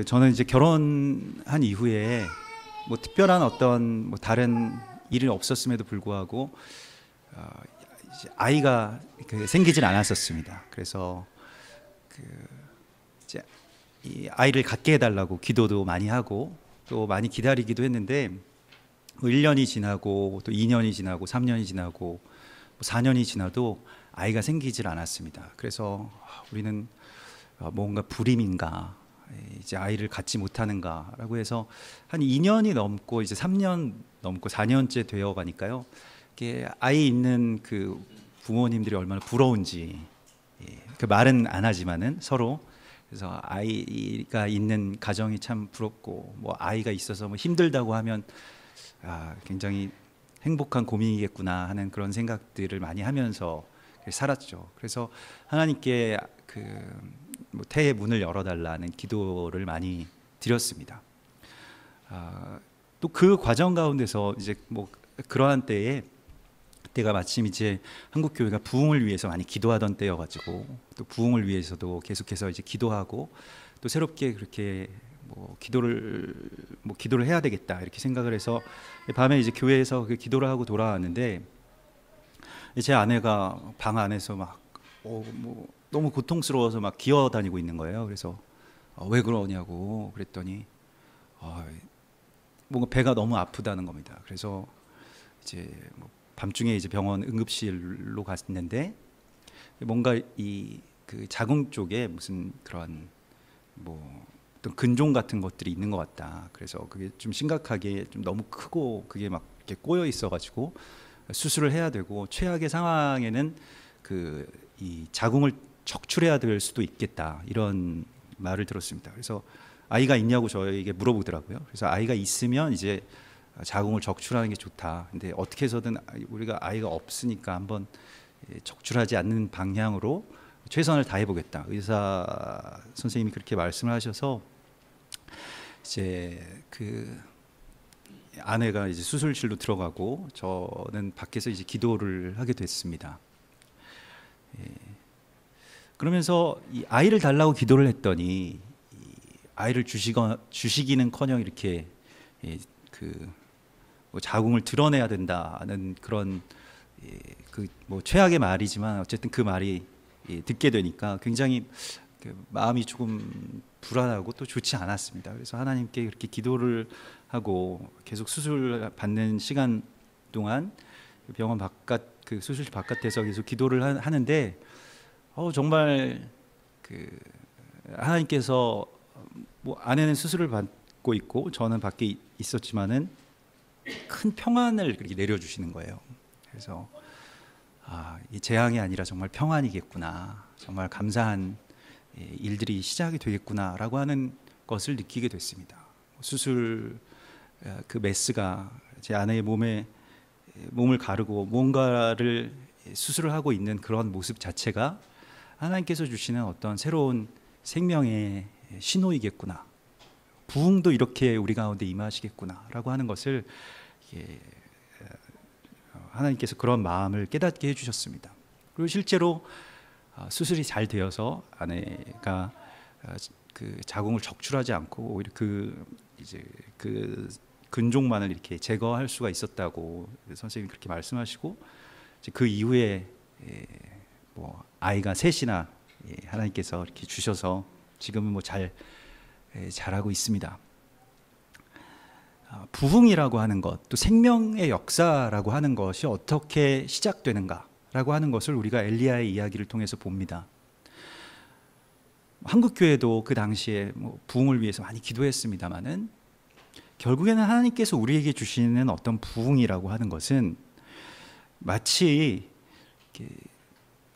저는 이제 결혼한 이후에 뭐 특별한 어떤 뭐 다른 일은 없었음에도 불구하고 어, 이제 아이가 생기질 않았었습니다. 그래서 그 이제 이 아이를 갖게 해달라고 기도도 많이 하고 또 많이 기다리기도 했는데 뭐 1년이 지나고 또 2년이 지나고 3년이 지나고 4년이 지나도 아이가 생기질 않았습니다. 그래서 우리는 뭔가 불임인가, 이제 아이를 갖지 못하는가라고 해서 한 2년이 넘고 이제 3년 넘고 4년째 되어 가니까요. 이게 아이 있는 그 부모님들이 얼마나 부러운지, 그 말은 안 하지만은 서로, 그래서 아이가 있는 가정이 참 부럽고 뭐 아이가 있어서 뭐 힘들다고 하면 굉장히 행복한 고민이겠구나 하는 그런 생각들을 많이 하면서 살았죠. 그래서 하나님께 뭐 태의 문을 열어달라는 기도를 많이 드렸습니다. 또 그 과정 가운데서 이제 뭐 그러한 때가 마침 이제 한국 교회가 부흥을 위해서 많이 기도하던 때여가지고 또 부흥을 위해서도 계속해서 이제 기도하고 또 새롭게 그렇게 뭐 기도를 해야 되겠다 이렇게 생각을 해서 밤에 이제 교회에서 그 기도를 하고 돌아왔는데 제 아내가 방 안에서 막 뭐 너무 고통스러워서 막 기어다니고 있는 거예요. 그래서 왜 그러냐고 그랬더니 뭔가 배가 너무 아프다는 겁니다. 그래서 이제 뭐 밤중에 이제 병원 응급실로 갔는데 뭔가 그 자궁 쪽에 무슨 그런 뭐 어떤 근종 같은 것들이 있는 것 같다. 그래서 그게 좀 심각하게 좀 너무 크고 그게 막 이렇게 꼬여 있어가지고 수술을 해야 되고 최악의 상황에는 이 자궁을 적출해야 될 수도 있겠다 이런 말을 들었습니다. 그래서 아이가 있냐고 저에게 물어보더라고요. 그래서 아이가 있으면 이제 자궁을 적출하는 게 좋다. 근데 어떻게 해서든 우리가 아이가 없으니까 한번 적출하지 않는 방향으로 최선을 다해 보겠다. 의사 선생님이 그렇게 말씀을 하셔서 이제 그 아내가 이제 수술실로 들어가고 저는 밖에서 이제 기도를 하게 됐습니다. 그러면서 이 아이를 달라고 기도를 했더니 아이를 주시기는커녕 이렇게 뭐 자궁을 드러내야 된다는 그런 뭐 최악의 말이지만 어쨌든 그 말이 듣게 되니까 굉장히 마음이 조금 불안하고 또 좋지 않았습니다. 그래서 하나님께 그렇게 기도를 하고 계속 수술 받는 시간 동안 병원 바깥 그 수술실 바깥에서 계속 기도를 하는데 정말 하나님께서 뭐 아내는 수술을 받고 있고 저는 밖에 있었지만은 큰 평안을 그렇게 내려주시는 거예요. 그래서 이 재앙이 아니라 정말 평안이겠구나, 정말 감사한 일들이 시작이 되겠구나라고 하는 것을 느끼게 됐습니다. 수술 그 메스가 제 아내의 몸을 가르고 뭔가를 수술을 하고 있는 그런 모습 자체가 하나님께서 주시는 어떤 새로운 생명의 신호이겠구나, 부흥도 이렇게 우리 가운데 임하시겠구나라고 하는 것을 하나님께서 그런 마음을 깨닫게 해주셨습니다. 그리고 실제로 수술이 잘 되어서 아내가 그 자궁을 적출하지 않고 오히려 이제 그 근종만을 이렇게 제거할 수가 있었다고 선생님이 그렇게 말씀하시고 그 이후에 뭐 아이가 셋이나 하나님께서 이렇게 주셔서 지금은 뭐 잘하고 있습니다. 부흥이라고 하는 것, 또 생명의 역사라고 하는 것이 어떻게 시작되는가라고 하는 것을 우리가 엘리야의 이야기를 통해서 봅니다. 한국 교회도 그 당시에 뭐 부흥을 위해서 많이 기도했습니다만은 결국에는 하나님께서 우리에게 주시는 어떤 부흥이라고 하는 것은 마치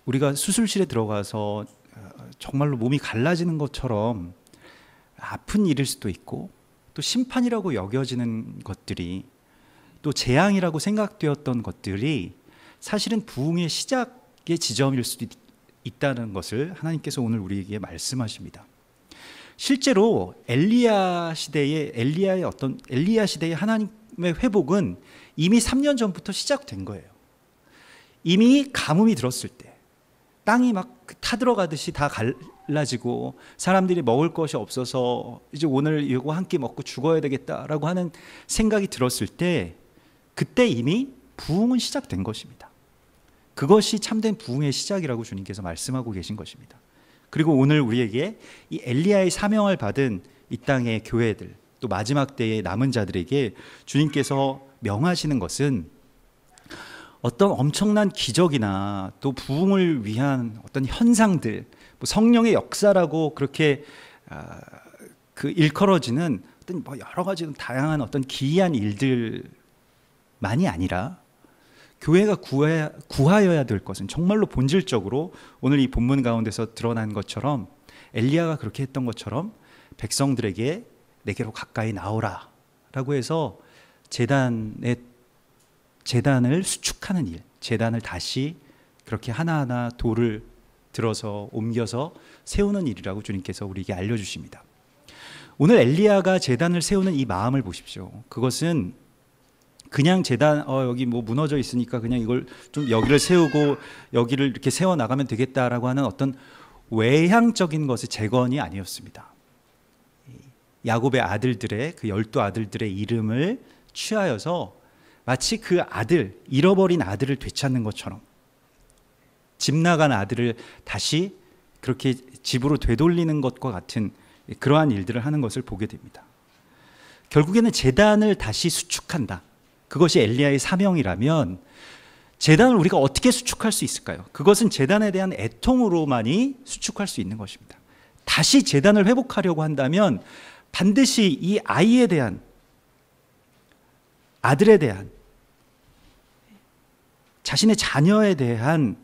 우리가 수술실에 들어가서 정말로 몸이 갈라지는 것처럼 아픈 일일 수도 있고 또 심판이라고 여겨지는 것들이 또 재앙이라고 생각되었던 것들이 사실은 부흥의 시작의 지점일 수도 있다는 것을 하나님께서 오늘 우리에게 말씀하십니다. 실제로 엘리야 시대의 하나님의 회복은 이미 3년 전부터 시작된 거예요. 이미 가뭄이 들었을 때, 땅이 막 타들어가듯이 다 갈라지고 사람들이 먹을 것이 없어서 이제 오늘 이거 한 끼 먹고 죽어야 되겠다라고 하는 생각이 들었을 때 그때 이미 부흥은 시작된 것입니다. 그것이 참된 부흥의 시작이라고 주님께서 말씀하고 계신 것입니다. 그리고 오늘 우리에게 이 엘리야의 사명을 받은 이 땅의 교회들, 또 마지막 때의 남은 자들에게 주님께서 명하시는 것은 어떤 엄청난 기적이나 또 부흥을 위한 어떤 현상들, 뭐 성령의 역사라고 그렇게 일컬어지는 어떤 뭐 여러 가지 다양한 어떤 기이한 일들만이 아니라 교회가 구하여야 될 것은 정말로 본질적으로 오늘 이 본문 가운데서 드러난 것처럼 엘리야가 그렇게 했던 것처럼 백성들에게 내게로 가까이 나오라 라고 해서 제단을 수축하는 일, 제단을 다시 그렇게 하나하나 돌을 들어서 옮겨서 세우는 일이라고 주님께서 우리에게 알려주십니다. 오늘 엘리야가 제단을 세우는 이 마음을 보십시오. 그것은 그냥 제단 여기 뭐 무너져 있으니까 그냥 이걸 좀 여기를 세우고 여기를 이렇게 세워 나가면 되겠다라고 하는 어떤 외향적인 것의 재건이 아니었습니다. 야곱의 아들들의 그 12아들들의 이름을 취하여서 마치 그 아들, 잃어버린 아들을 되찾는 것처럼 집 나간 아들을 다시 그렇게 집으로 되돌리는 것과 같은 그러한 일들을 하는 것을 보게 됩니다. 결국에는 제단을 다시 수축한다. 그것이 엘리야의 사명이라면 제단을 우리가 어떻게 수축할 수 있을까요? 그것은 제단에 대한 애통으로만이 수축할 수 있는 것입니다. 다시 제단을 회복하려고 한다면 반드시 이 아이에 대한, 아들에 대한, 자신의 자녀에 대한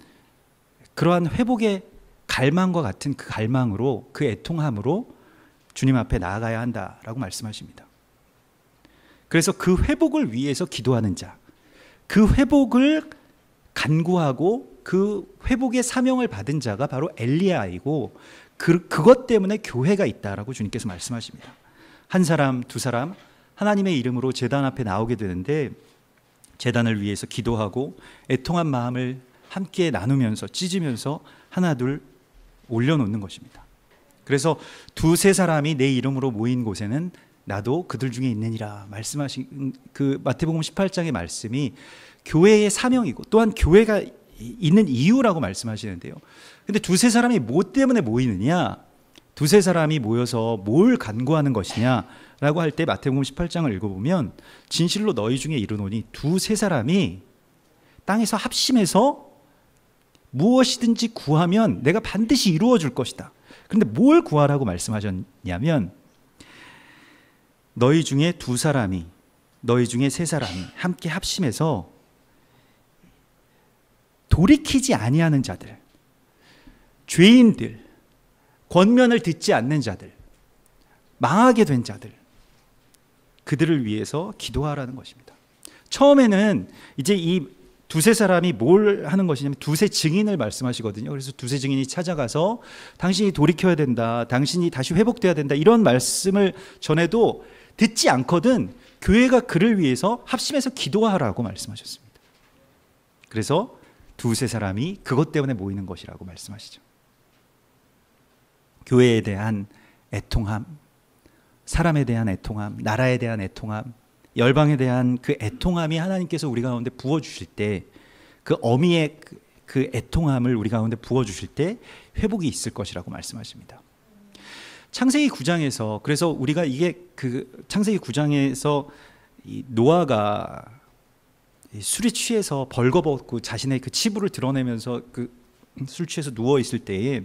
그러한 회복의 갈망과 같은 그 갈망으로, 그 애통함으로 주님 앞에 나아가야 한다라고 말씀하십니다. 그래서 그 회복을 위해서 기도하는 자, 그 회복을 간구하고 그 회복의 사명을 받은 자가 바로 엘리야이고 그것 때문에 교회가 있다라고 주님께서 말씀하십니다. 한 사람, 두 사람 하나님의 이름으로 제단 앞에 나오게 되는데 제단을 위해서 기도하고 애통한 마음을 함께 나누면서 찢으면서 하나 둘 올려놓는 것입니다. 그래서 두세 사람이 내 이름으로 모인 곳에는 나도 그들 중에 있느니라 말씀하신 그 마태복음 18장의 말씀이 교회의 사명이고 또한 교회가 있는 이유라고 말씀하시는데요. 근데 두세 사람이 뭐 때문에 모이느냐? 두세 사람이 모여서 뭘 간구하는 것이냐라고 할 때 마태복음 18장을 읽어보면 진실로 너희 중에 이르노니 두세 사람이 땅에서 합심해서 무엇이든지 구하면 내가 반드시 이루어 줄 것이다. 그런데 뭘 구하라고 말씀하셨냐면 너희 중에 두 사람이, 너희 중에 세 사람이 함께 합심해서 돌이키지 아니하는 자들, 죄인들, 권면을 듣지 않는 자들, 망하게 된 자들, 그들을 위해서 기도하라는 것입니다. 처음에는 이제 이 두세 사람이 뭘 하는 것이냐면 두세 증인을 말씀하시거든요. 그래서 두세 증인이 찾아가서 당신이 돌이켜야 된다, 당신이 다시 회복돼야 된다, 이런 말씀을 전해도 듣지 않거든 교회가 그를 위해서 합심해서 기도하라고 말씀하셨습니다. 그래서 두세 사람이 그것 때문에 모이는 것이라고 말씀하시죠. 교회에 대한 애통함, 사람에 대한 애통함, 나라에 대한 애통함, 열방에 대한 그 애통함이 하나님께서 우리 가운데 부어주실 때, 그 어미의 그 애통함을 우리 가운데 부어주실 때 회복이 있을 것이라고 말씀하십니다. 창세기 9장에서 그래서 우리가 이게 그 창세기 9장에서 이 노아가 술에 취해서 벌거벗고 자신의 그 치부를 드러내면서 그 술 취해서 누워 있을 때에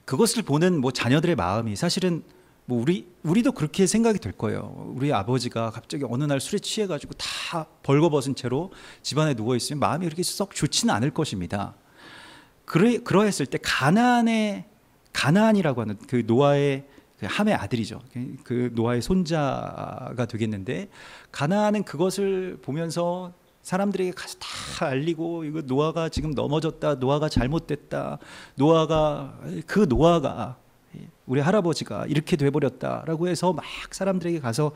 그것을 보는 뭐 자녀들의 마음이 사실은 뭐 우리도 그렇게 생각이 될 거예요. 우리 아버지가 갑자기 어느 날 술에 취해가지고 다 벌거벗은 채로 집안에 누워 있으면 마음이 그렇게 썩 좋지는 않을 것입니다. 그러했을 때 가나안이라고 하는 그 노아의 그 함의 아들이죠. 그 노아의 손자가 되겠는데 가나안은 그것을 보면서 사람들에게 가서 다 알리고 이거 노아가 지금 넘어졌다, 노아가 잘못됐다, 노아가 우리 할아버지가 이렇게 돼버렸다라고 해서 막 사람들에게 가서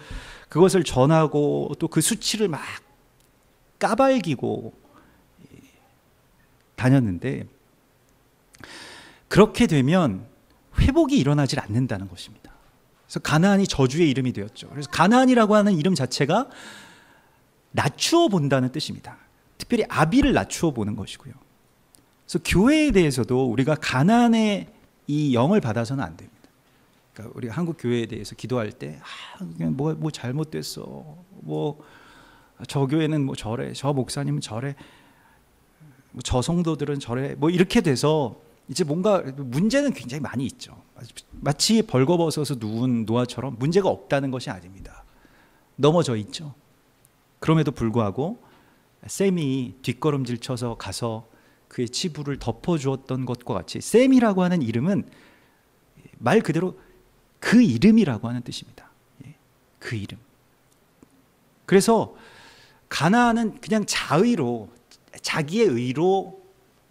그것을 전하고 또 그 수치를 막 까발기고 다녔는데 그렇게 되면 회복이 일어나질 않는다는 것입니다. 그래서 가나안이 저주의 이름이 되었죠. 그래서 가나안이라고 하는 이름 자체가 낮추어 본다는 뜻입니다. 특별히 아비를 낮추어 보는 것이고요. 그래서 교회에 대해서도 우리가 가나안의 이 영을 받아서는 안 됩니다. 그러니까 우리가 한국 교회에 대해서 기도할 때 그냥 뭐 잘못됐어, 뭐 저 교회는 뭐 저래, 저 목사님은 저래, 뭐 저 성도들은 저래, 뭐 이렇게 돼서 이제 뭔가 문제는 굉장히 많이 있죠. 마치 벌거벗어서 누운 노아처럼 문제가 없다는 것이 아닙니다. 넘어져 있죠. 그럼에도 불구하고 샘이 뒷걸음질 쳐서 가서 그의 치부를 덮어주었던 것과 같이 샘이라고 하는 이름은 말 그대로 그 이름이라고 하는 뜻입니다. 그 이름. 그래서 가나안은 그냥 자의로, 자기의 의로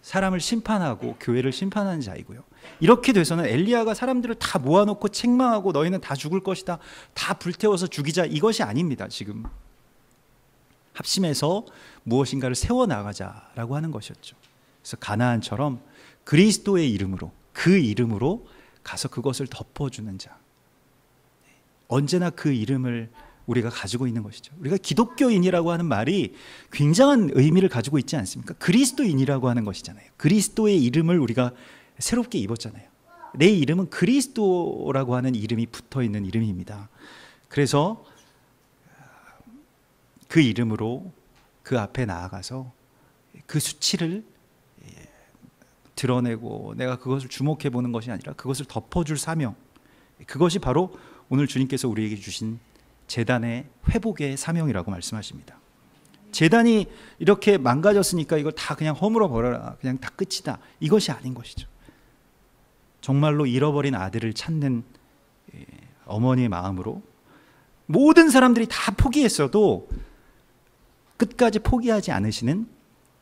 사람을 심판하고 교회를 심판하는 자이고요. 이렇게 돼서는 엘리야가 사람들을 다 모아놓고 책망하고 너희는 다 죽을 것이다, 다 불태워서 죽이자, 이것이 아닙니다. 지금 합심해서 무엇인가를 세워나가자라고 하는 것이었죠. 그래서 가나안처럼 그리스도의 이름으로, 그 이름으로 가서 그것을 덮어주는 자, 언제나 그 이름을 우리가 가지고 있는 것이죠. 우리가 기독교인이라고 하는 말이 굉장한 의미를 가지고 있지 않습니까? 그리스도인이라고 하는 것이잖아요. 그리스도의 이름을 우리가 새롭게 입었잖아요. 내 이름은 그리스도라고 하는 이름이 붙어있는 이름입니다. 그래서 그 이름으로 그 앞에 나아가서 그 수치를 드러내고 내가 그것을 주목해 보는 것이 아니라 그것을 덮어줄 사명, 그것이 바로 오늘 주님께서 우리에게 주신 제단의 회복의 사명이라고 말씀하십니다. 제단이 이렇게 망가졌으니까 이걸 다 그냥 허물어 버려라, 그냥 다 끝이다, 이것이 아닌 것이죠. 정말로 잃어버린 아들을 찾는 어머니의 마음으로 모든 사람들이 다 포기했어도 끝까지 포기하지 않으시는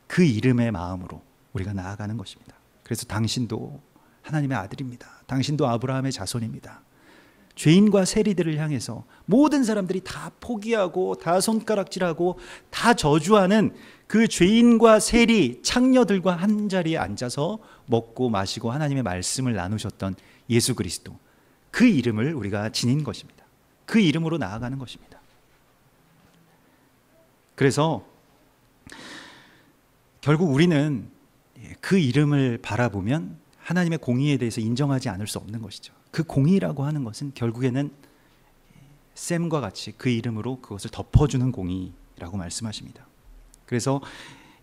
그 이름의 마음으로 우리가 나아가는 것입니다. 그래서 당신도 하나님의 아들입니다. 당신도 아브라함의 자손입니다. 죄인과 세리들을 향해서 모든 사람들이 다 포기하고 다 손가락질하고 다 저주하는 그 죄인과 세리, 창녀들과 한 자리에 앉아서 먹고 마시고 하나님의 말씀을 나누셨던 예수 그리스도, 그 이름을 우리가 지닌 것입니다. 그 이름으로 나아가는 것입니다. 그래서 결국 우리는 그 이름을 바라보면 하나님의 공의에 대해서 인정하지 않을 수 없는 것이죠. 그 공의라고 하는 것은 결국에는 샘과 같이 그 이름으로 그것을 덮어주는 공의라고 말씀하십니다. 그래서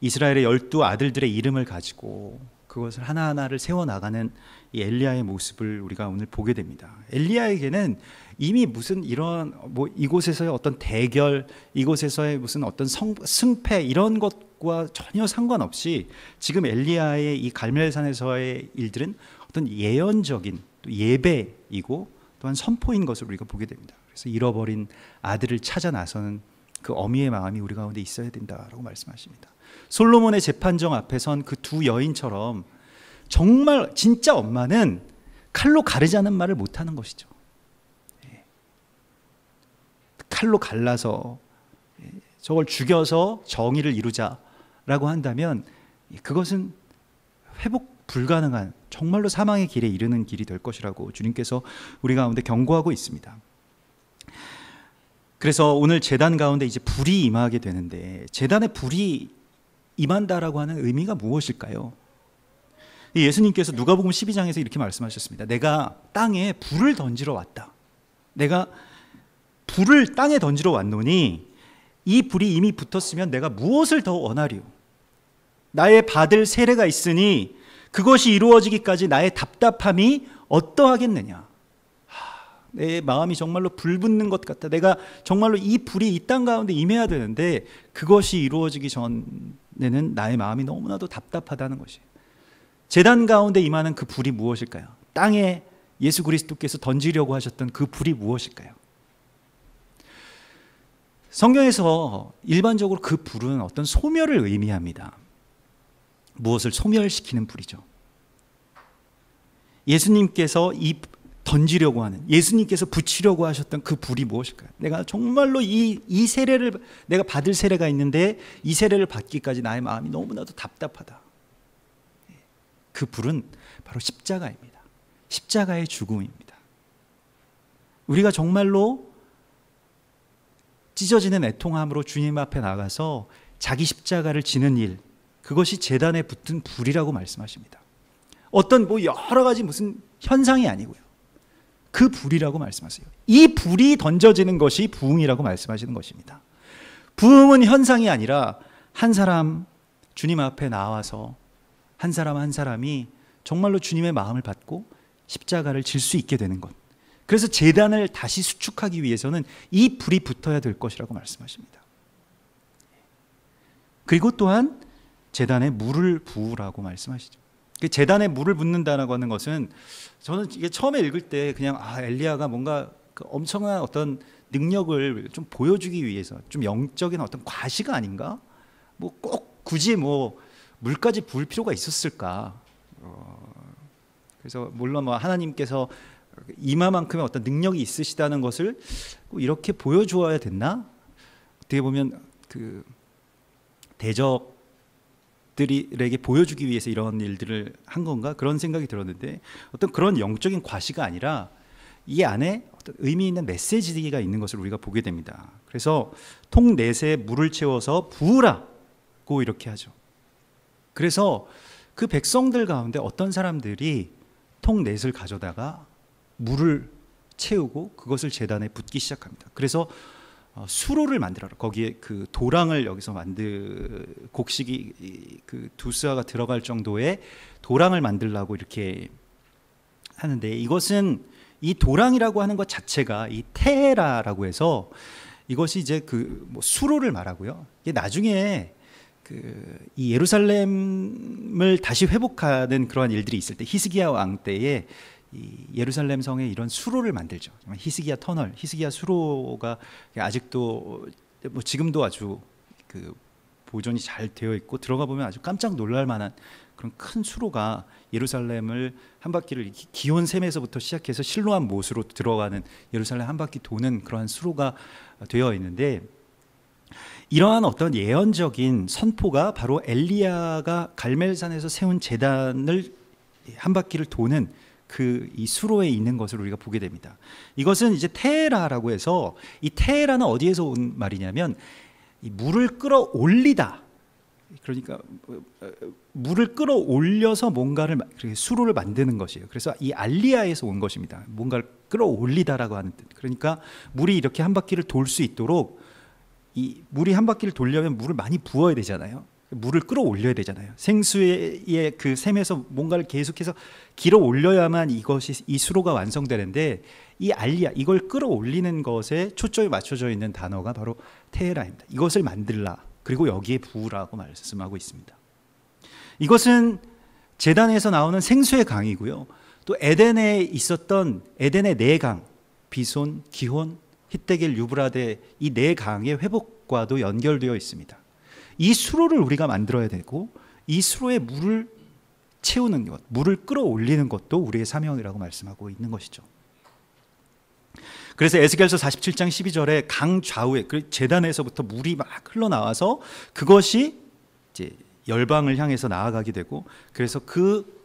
이스라엘의 12 아들들의 이름을 가지고 그것을 하나하나를 세워나가는 이 엘리야의 모습을 우리가 오늘 보게 됩니다. 엘리야에게는 이미 무슨 이런 이곳에서의 어떤 대결, 이곳에서의 무슨 어떤 승패, 이런 것과 전혀 상관없이 지금 엘리야의 이 갈멜산에서의 일들은 어떤 예언적인 또 예배이고 또한 선포인 것을 우리가 보게 됩니다. 그래서 잃어버린 아들을 찾아 나서는 그 어미의 마음이 우리 가운데 있어야 된다라고 말씀하십니다. 솔로몬의 재판정 앞에 선 그 두 여인처럼 정말 진짜 엄마는 칼로 가르자는 말을 못하는 것이죠. 칼로 갈라서 저걸 죽여서 정의를 이루자라고 한다면 그것은 회복 불가능한, 정말로 사망의 길에 이르는 길이 될 것이라고 주님께서 우리 가운데 경고하고 있습니다. 그래서 오늘 제단 가운데 이제 불이 임하게 되는데, 제단에 불이 임한다라고 하는 의미가 무엇일까요? 예수님께서 누가복음 12장에서 이렇게 말씀하셨습니다. 내가 땅에 불을 던지러 왔다. 내가 불을 땅에 던지러 왔노니 이 불이 이미 붙었으면 내가 무엇을 더 원하리요? 나의 받을 세례가 있으니 그것이 이루어지기까지 나의 답답함이 어떠하겠느냐? 내 마음이 정말로 불붙는 것 같다. 내가 정말로 이 불이 이 땅 가운데 임해야 되는데 그것이 이루어지기 전에는 나의 마음이 너무나도 답답하다는 것이에요. 제단 가운데 임하는 그 불이 무엇일까요? 땅에 예수 그리스도께서 던지려고 하셨던 그 불이 무엇일까요? 성경에서 일반적으로 그 불은 어떤 소멸을 의미합니다. 무엇을 소멸시키는 불이죠. 예수님께서 던지려고 하는, 예수님께서 붙이려고 하셨던 그 불이 무엇일까요? 내가 정말로 이 세례를, 내가 받을 세례가 있는데 이 세례를 받기까지 나의 마음이 너무나도 답답하다. 그 불은 바로 십자가입니다. 십자가의 죽음입니다. 우리가 정말로 찢어지는 애통함으로 주님 앞에 나가서 자기 십자가를 지는 일, 그것이 제단에 붙은 불이라고 말씀하십니다. 어떤 여러 가지 무슨 현상이 아니고요. 그 불이라고 말씀하세요. 이 불이 던져지는 것이 부흥이라고 말씀하시는 것입니다. 부흥은 현상이 아니라 한 사람 주님 앞에 나와서 한 사람 한 사람이 정말로 주님의 마음을 받고 십자가를 질 수 있게 되는 것. 그래서 제단을 다시 수축하기 위해서는 이 불이 붙어야 될 것이라고 말씀하십니다. 그리고 또한 제단에 물을 부으라고 말씀하시죠. 제단에 물을 붓는다라고 하는 것은 저는 이게 처음에 읽을 때 그냥 엘리야가 뭔가 그 엄청난 어떤 능력을 좀 보여주기 위해서 좀 영적인 어떤 과시가 아닌가? 뭐 꼭 굳이 뭐 물까지 부을 필요가 있었을까? 그래서 물론 뭐 하나님께서 이마만큼의 어떤 능력이 있으시다는 것을 이렇게 보여주어야 됐나? 어떻게 보면 그 대적들에게 보여주기 위해서 이런 일들을 한 건가? 그런 생각이 들었는데 어떤 그런 영적인 과시가 아니라 이 안에 어떤 의미 있는 메시지가 있는 것을 우리가 보게 됩니다. 그래서 통 넷에 물을 채워서 부으라고 이렇게 하죠. 그래서 그 백성들 가운데 어떤 사람들이 통 넷을 가져다가 물을 채우고 그것을 제단에 붓기 시작합니다. 그래서 수로를 만들어라. 거기에 그 도랑을 여기서 곡식이 그 두스아가 들어갈 정도의 도랑을 만들라고 이렇게 하는데, 이것은 이 도랑이라고 하는 것 자체가 이 테라라고 해서 이것이 이제 그 뭐 수로를 말하고요. 이게 나중에 이 예루살렘을 다시 회복하는 그러한 일들이 있을 때 히스기야 왕 때에 이 예루살렘 성에 이런 수로를 만들죠. 히스기야 터널, 히스기야 수로가 아직도 뭐 지금도 아주 그 보존이 잘 되어 있고 들어가 보면 아주 깜짝 놀랄 만한 그런 큰 수로가 예루살렘을 한 바퀴를 기온샘에서부터 시작해서 실로암 못으로 들어가는 예루살렘 한 바퀴 도는 그러한 수로가 되어 있는데, 이러한 어떤 예언적인 선포가 바로 엘리야가 갈멜산에서 세운 제단을 한 바퀴를 도는 이 수로에 있는 것을 우리가 보게 됩니다. 이것은 이제 테라라고 해서, 이 테라는 어디에서 온 말이냐면 이 물을 끌어올리다. 그러니까 물을 끌어올려서 뭔가를 수로를 만드는 것이에요. 그래서 이 알리야에서 온 것입니다. 뭔가를 끌어올리다라고 하는 뜻. 그러니까 물이 이렇게 한 바퀴를 돌 수 있도록, 이 물이 한 바퀴를 돌려면 물을 많이 부어야 되잖아요. 물을 끌어올려야 되잖아요. 생수의 그 샘에서 뭔가를 계속해서 길어 올려야만 이것이 이 수로가 완성되는데, 이 알리야, 이걸 끌어올리는 것에 초점이 맞춰져 있는 단어가 바로 테헤라입니다. 이것을 만들라, 그리고 여기에 부으라고 말씀하고 있습니다. 이것은 제단에서 나오는 생수의 강이고요, 또 에덴에 있었던 에덴의 네 강, 비손, 기혼, hitdekel, 유브라데, 이 네 강의 회복과도 연결되어 있습니다. 이 수로를 우리가 만들어야 되고, 이 수로에 물을 채우는 것, 물을 끌어올리는 것도 우리의 사명이라고 말씀하고 있는 것이죠. 그래서 에스겔서 47장 12절에 강 좌우에 제단에서부터 물이 막 흘러나와서 그것이 이제 열방을 향해서 나아가게 되고, 그래서 그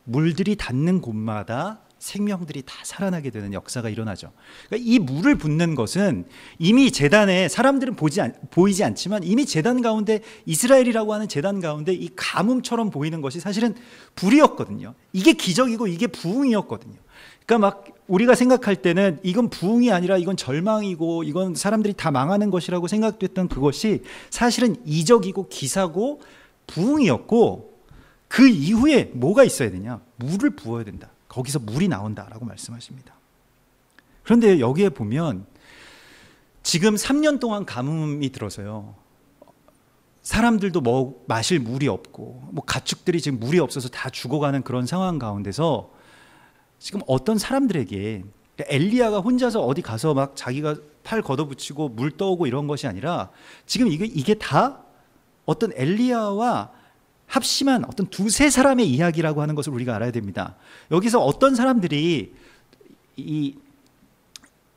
물들이 닿는 곳마다 생명들이 다 살아나게 되는 역사가 일어나죠. 그러니까 이 물을 붓는 것은 이미 제단에 사람들은 보이지 않지만 이미 제단 가운데, 이스라엘이라고 하는 제단 가운데 이 가뭄처럼 보이는 것이 사실은 불이었거든요. 이게 기적이고 이게 부흥이었거든요. 그러니까 막 우리가 생각할 때는 이건 부흥이 아니라 이건 절망이고 이건 사람들이 다 망하는 것이라고 생각됐던 그것이 사실은 이적이고 기사고 부흥이었고, 그 이후에 뭐가 있어야 되냐? 물을 부어야 된다. 거기서 물이 나온다라고 말씀하십니다. 그런데 여기에 보면 지금 3년 동안 가뭄이 들어서요, 사람들도 뭐 마실 물이 없고, 뭐 가축들이 지금 물이 없어서 다 죽어가는 그런 상황 가운데서 지금 어떤 사람들에게, 엘리야가 혼자서 어디 가서 막 자기가 팔 걷어붙이고 물 떠오고 이런 것이 아니라 지금 이게 다 어떤 엘리야와 합심한 어떤 두세 사람의 이야기라고 하는 것을 우리가 알아야 됩니다. 여기서 어떤 사람들이 이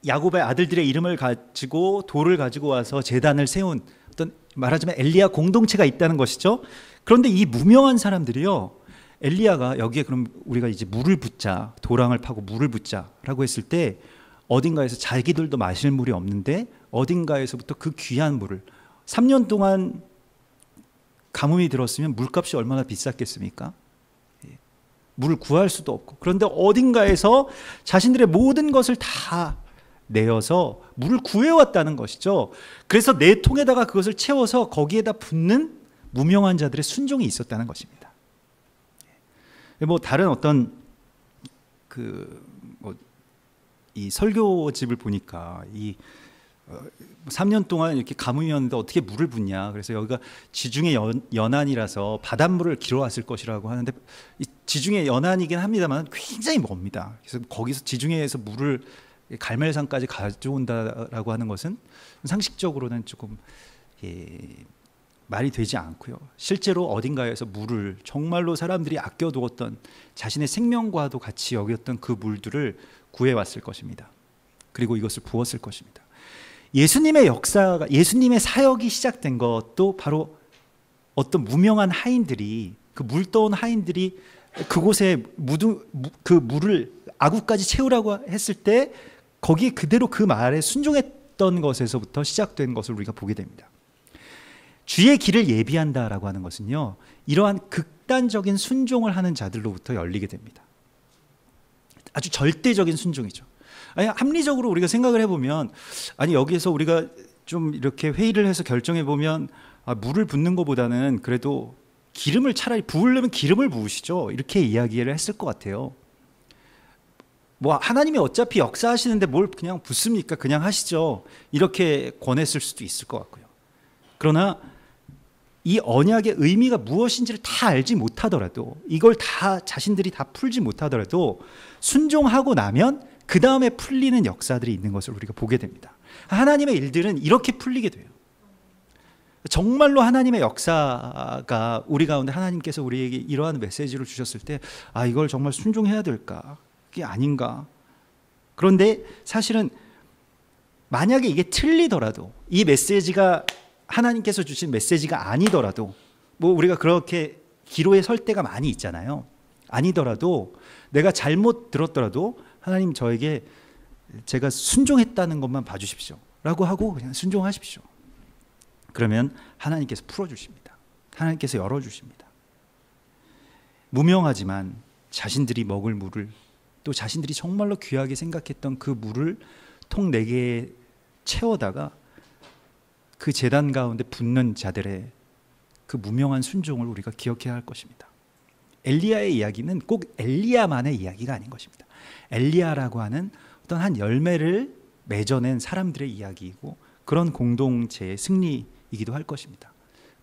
야곱의 아들들의 이름을 가지고 돌을 가지고 와서 제단을 세운 어떤, 말하자면 엘리야 공동체가 있다는 것이죠. 그런데 이 무명한 사람들이요, 엘리야가 여기에 그럼 우리가 이제 물을 붓자, 도랑을 파고 물을 붓자라고 했을 때 어딘가에서 자기들도 마실 물이 없는데 어딘가에서부터 그 귀한 물을 3년 동안 가뭄이 들었으면 물값이 얼마나 비쌌겠습니까? 물을 구할 수도 없고, 그런데 어딘가에서 자신들의 모든 것을 다 내어서 물을 구해왔다는 것이죠. 그래서 내 통에다가 그것을 채워서 거기에다 붓는 무명한 자들의 순종이 있었다는 것입니다. 뭐 다른 어떤 이 설교집을 보니까 3년 동안 이렇게 가뭄이었는데 어떻게 물을 붓냐. 그래서 여기가 지중해 연안이라서 바닷물을 길어왔을 것이라고 하는데, 지중해 연안이긴 합니다만 굉장히 멉니다. 그래서 거기서 지중해에서 물을 갈멜산까지 가져온다라고 하는 것은 상식적으로는 조금 말이 되지 않고요. 실제로 어딘가에서 물을 정말로 사람들이 아껴두었던, 자신의 생명과도 같이 여겼던 그 물들을 구해왔을 것입니다. 그리고 이것을 부었을 것입니다. 예수님의 역사가, 예수님의 사역이 시작된 것도 바로 어떤 무명한 하인들이, 그 물 떠온 하인들이 그곳에 그 물을 아구까지 채우라고 했을 때 거기에 그대로 그 말에 순종했던 것에서부터 시작된 것을 우리가 보게 됩니다. 주의 길을 예비한다라고 하는 것은요, 이러한 극단적인 순종을 하는 자들로부터 열리게 됩니다. 아주 절대적인 순종이죠. 아니, 합리적으로 우리가 생각을 해보면, 아니 여기에서 우리가 좀 이렇게 회의를 해서 결정해 보면, 물을 붓는 것보다는 그래도 기름을 차라리 부으려면 기름을 부으시죠, 이렇게 이야기를 했을 것 같아요. 뭐 하나님이 어차피 역사하시는데 뭘 그냥 붓습니까? 그냥 하시죠, 이렇게 권했을 수도 있을 것 같고요. 그러나 이 언약의 의미가 무엇인지를 다 알지 못하더라도, 이걸 다 자신들이 다 풀지 못하더라도 순종하고 나면 그 다음에 풀리는 역사들이 있는 것을 우리가 보게 됩니다. 하나님의 일들은 이렇게 풀리게 돼요. 정말로 하나님의 역사가 우리 가운데, 하나님께서 우리에게 이러한 메시지를 주셨을 때, 이걸 정말 순종해야 될까? 이게 아닌가? 그런데 사실은 만약에 이게 틀리더라도, 이 메시지가 하나님께서 주신 메시지가 아니더라도, 뭐 우리가 그렇게 기로에 설 때가 많이 있잖아요. 아니더라도, 내가 잘못 들었더라도 하나님 저에게 제가 순종했다는 것만 봐주십시오 라고 하고 그냥 순종하십시오. 그러면 하나님께서 풀어주십니다. 하나님께서 열어주십니다. 무명하지만 자신들이 먹을 물을, 또 자신들이 정말로 귀하게 생각했던 그 물을 통 4개에 채워다가 그 제단 가운데 붓는 자들의 그 무명한 순종을 우리가 기억해야 할 것입니다. 엘리야의 이야기는 꼭 엘리야만의 이야기가 아닌 것입니다. 엘리야라고 하는 어떤 한 열매를 맺어낸 사람들의 이야기이고, 그런 공동체의 승리이기도 할 것입니다.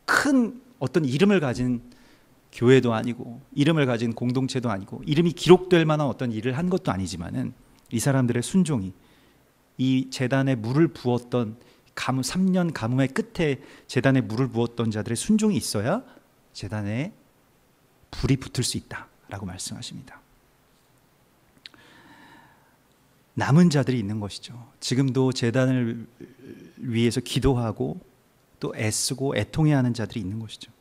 큰 어떤 이름을 가진 교회도 아니고, 이름을 가진 공동체도 아니고, 이름이 기록될 만한 어떤 일을 한 것도 아니지만은, 이 사람들의 순종이, 이 제단에 물을 부었던 3년 가뭄의 끝에 제단에 물을 부었던 자들의 순종이 있어야 제단에 불이 붙을 수 있다라고 말씀하십니다. 남은 자들이 있는 것이죠. 지금도 제단을 위해서 기도하고 또 애쓰고 애통해하는 자들이 있는 것이죠.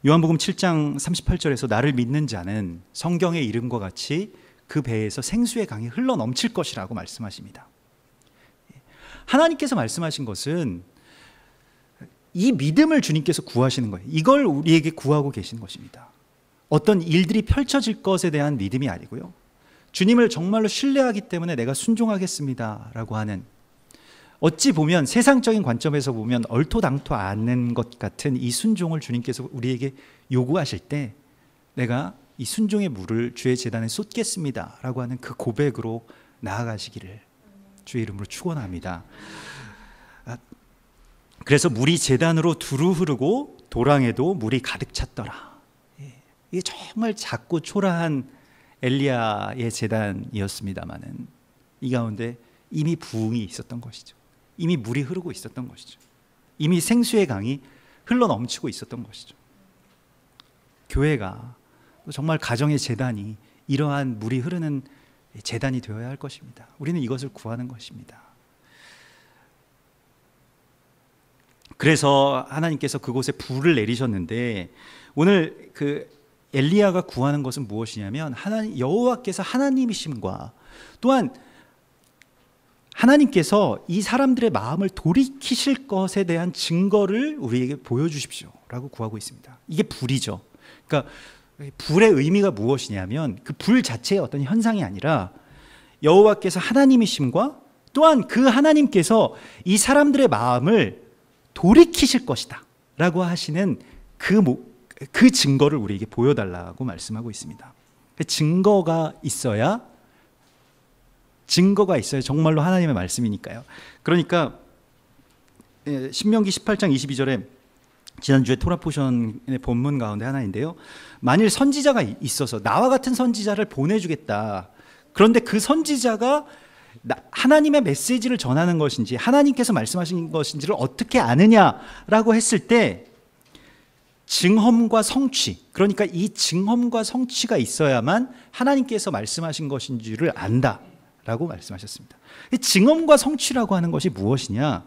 요한복음 7장 38절에서 나를 믿는 자는 성경의 이름과 같이 그 배에서 생수의 강이 흘러 넘칠 것이라고 말씀하십니다. 하나님께서 말씀하신 것은 이 믿음을 주님께서 구하시는 거예요. 이걸 우리에게 구하고 계신 것입니다. 어떤 일들이 펼쳐질 것에 대한 믿음이 아니고요, 주님을 정말로 신뢰하기 때문에 내가 순종하겠습니다 라고 하는, 어찌 보면 세상적인 관점에서 보면 얼토당토 않는 것 같은 이 순종을 주님께서 우리에게 요구하실 때, 내가 이 순종의 물을 주의 제단에 쏟겠습니다 라고 하는 그 고백으로 나아가시기를 주의 이름으로 축원합니다. 그래서 물이 제단으로 두루 흐르고 도랑에도 물이 가득 찼더라. 이게 정말 작고 초라한 엘리야의 제단이었습니다마는, 이 가운데 이미 부흥이 있었던 것이죠. 이미 물이 흐르고 있었던 것이죠. 이미 생수의 강이 흘러 넘치고 있었던 것이죠. 교회가, 정말 가정의 제단이 이러한 물이 흐르는 제단이 되어야 할 것입니다. 우리는 이것을 구하는 것입니다. 그래서 하나님께서 그곳에 불을 내리셨는데, 오늘 그 엘리야가 구하는 것은 무엇이냐면 하나님 여호와께서 하나님이심과 또한 하나님께서 이 사람들의 마음을 돌이키실 것에 대한 증거를 우리에게 보여주십시오라고 구하고 있습니다. 이게 불이죠. 그러니까 불의 의미가 무엇이냐면 그 불 자체의 어떤 현상이 아니라 여호와께서 하나님이심과 또한 그 하나님께서 이 사람들의 마음을 돌이키실 것이다 라고 하시는 그 증거를 우리에게 보여달라고 말씀하고 있습니다. 증거가 있어야 정말로 하나님의 말씀이니까요. 그러니까 신명기 18장 22절에 지난주에 토라 포션의 본문 가운데 하나인데요, 만일 선지자가 있어서 나와 같은 선지자를 보내주겠다, 그런데 그 선지자가 하나님의 메시지를 전하는 것인지 하나님께서 말씀하신 것인지를 어떻게 아느냐라고 했을 때 증험과 성취, 그러니까 이 증험과 성취가 있어야만 하나님께서 말씀하신 것인지를 안다라고 말씀하셨습니다. 증험과 성취라고 하는 것이 무엇이냐,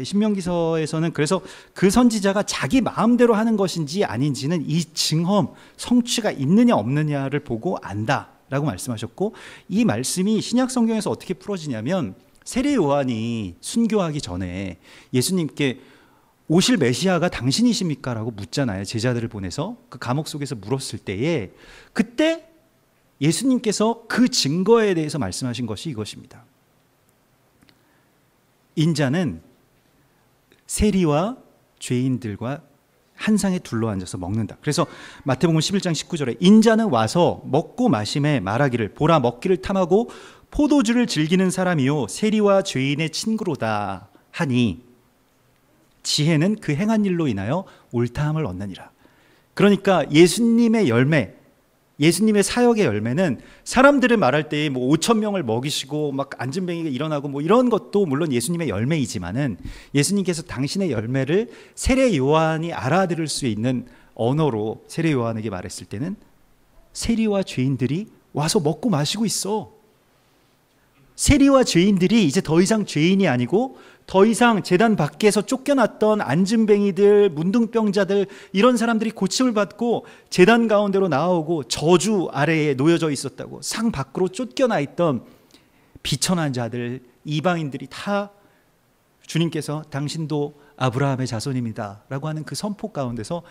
신명기서에서는 그래서 그 선지자가 자기 마음대로 하는 것인지 아닌지는 이 증험, 성취가 있느냐 없느냐를 보고 안다라고 말씀하셨고, 이 말씀이 신약 성경에서 어떻게 풀어지냐면 세례 요한이 순교하기 전에 예수님께 오실 메시아가 당신이십니까? 라고 묻잖아요. 제자들을 보내서 그 감옥 속에서 물었을 때에 그때 예수님께서 그 증거에 대해서 말씀하신 것이 이것입니다. 인자는 세리와 죄인들과 한 상에 둘러앉아서 먹는다. 그래서 마태복음 11장 19절에 인자는 와서 먹고 마심에 말하기를 보라 먹기를 탐하고 포도주를 즐기는 사람이요 세리와 죄인의 친구로다 하니 지혜는 그 행한 일로 인하여 옳다함을 얻느니라. 그러니까 예수님의 열매, 예수님의 사역의 열매는 사람들을 말할 때 뭐 5천 명을 먹이시고 막 안진뱅이가 일어나고 뭐 이런 것도 물론 예수님의 열매이지만은 예수님께서 당신의 열매를 세례 요한이 알아들을 수 있는 언어로 세례 요한에게 말했을 때는 세리와 죄인들이 와서 먹고 마시고 있어. 세리와 죄인들이 이제 더 이상 죄인이 아니고 더 이상 제단 밖에서 쫓겨났던 안진뱅이들, 문둥병자들, 이런 사람들이 고침을 받고 제단 가운데로 나오고 저주 아래에 놓여져 있었다고, 상 밖으로 쫓겨나 있던 비천한 자들, 이방인들이 다 주님께서 당신도 아브라함의 자손입니다 라고 하는 그 선포 가운데서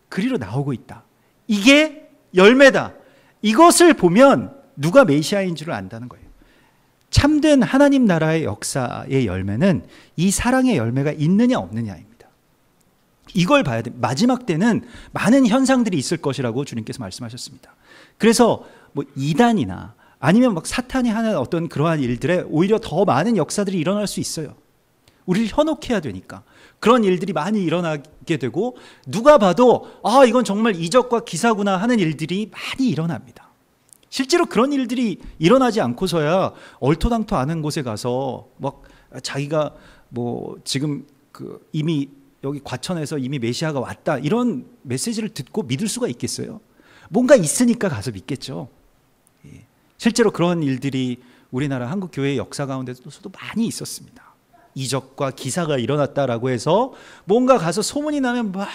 그리로 나오고 있다. 이게 열매다. 이것을 보면 누가 메시아인 줄을 안다는 거예요. 참된 하나님 나라의 역사의 열매는 이 사랑의 열매가 있느냐 없느냐입니다. 이걸 봐야 돼. 마지막 때는 많은 현상들이 있을 것이라고 주님께서 말씀하셨습니다. 그래서 뭐 이단이나 아니면 막 사탄이 하는 어떤 그러한 일들에 오히려 더 많은 역사들이 일어날 수 있어요. 우리를 현혹해야 되니까 그런 일들이 많이 일어나게 되고, 누가 봐도 아 이건 정말 이적과 기사구나 하는 일들이 많이 일어납니다. 실제로 그런 일들이 일어나지 않고서야 얼토당토 않은 곳에 가서 막 자기가 뭐 지금 그 이미 여기 과천에서 이미 메시아가 왔다 이런 메시지를 듣고 믿을 수가 있겠어요? 뭔가 있으니까 가서 믿겠죠. 실제로 그런 일들이 우리나라 한국 교회의 역사 가운데서도 많이 있었습니다. 이적과 기사가 일어났다라고 해서 뭔가 가서 소문이 나면 막